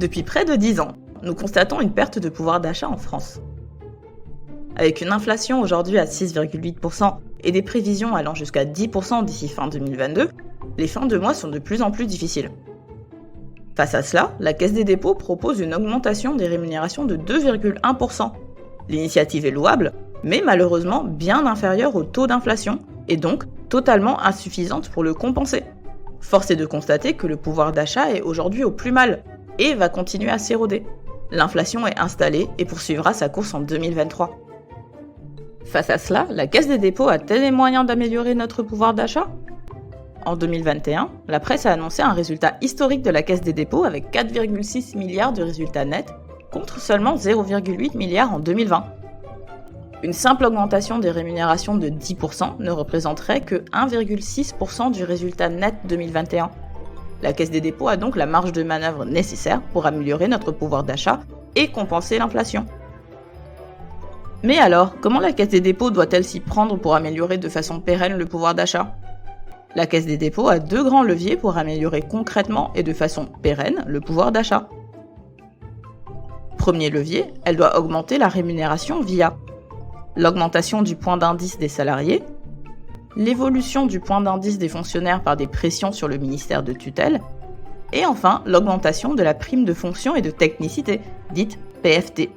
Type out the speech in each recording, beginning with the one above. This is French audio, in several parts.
Depuis près de 10 ans, nous constatons une perte de pouvoir d'achat en France. Avec une inflation aujourd'hui à 6,8% et des prévisions allant jusqu'à 10% d'ici fin 2022, les fins de mois sont de plus en plus difficiles. Face à cela, la Caisse des dépôts propose une augmentation des rémunérations de 2,1%. L'initiative est louable, mais malheureusement bien inférieure au taux d'inflation, et donc totalement insuffisante pour le compenser. Force est de constater que le pouvoir d'achat est aujourd'hui au plus mal, et va continuer à s'éroder. L'inflation est installée et poursuivra sa course en 2023. Face à cela, la Caisse des dépôts a-t-elle les moyens d'améliorer notre pouvoir d'achat ? En 2021, la presse a annoncé un résultat historique de la Caisse des dépôts avec 4,6 milliards de résultats nets, contre seulement 0,8 milliards en 2020. Une simple augmentation des rémunérations de 10% ne représenterait que 1,6% du résultat net 2021. La Caisse des dépôts a donc la marge de manœuvre nécessaire pour améliorer notre pouvoir d'achat et compenser l'inflation. Mais alors, comment la Caisse des dépôts doit-elle s'y prendre pour améliorer de façon pérenne le pouvoir d'achat ? La Caisse des dépôts a 2 grands leviers pour améliorer concrètement et de façon pérenne le pouvoir d'achat. Premier levier, elle doit augmenter la rémunération via l'augmentation du point d'indice des salariés, l'évolution du point d'indice des fonctionnaires par des pressions sur le ministère de tutelle, et enfin l'augmentation de la prime de fonction et de technicité, dite PFT.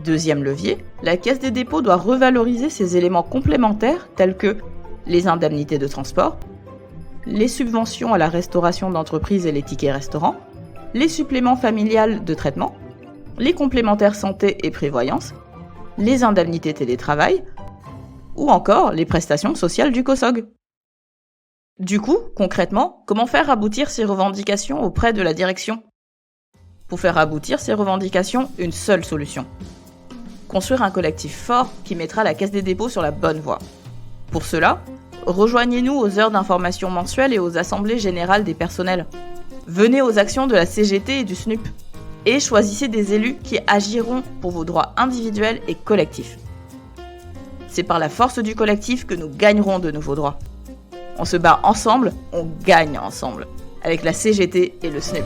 Deuxième levier, la Caisse des dépôts doit revaloriser ces éléments complémentaires tels que les indemnités de transport, les subventions à la restauration d'entreprise et les tickets restaurants, les suppléments familiales de traitement, les complémentaires santé et prévoyance, les indemnités télétravail, ou encore les prestations sociales du COSOG. Du coup, concrètement, comment faire aboutir ces revendications auprès de la direction ? Pour faire aboutir ces revendications, une seule solution. Construire un collectif fort qui mettra la Caisse des dépôts sur la bonne voie. Pour cela, rejoignez-nous aux heures d'information mensuelles et aux assemblées générales des personnels. Venez aux actions de la CGT et du SNUP. Et choisissez des élus qui agiront pour vos droits individuels et collectifs. C'est par la force du collectif que nous gagnerons de nouveaux droits. On se bat ensemble, on gagne ensemble. Avec la CGT et le SNUP.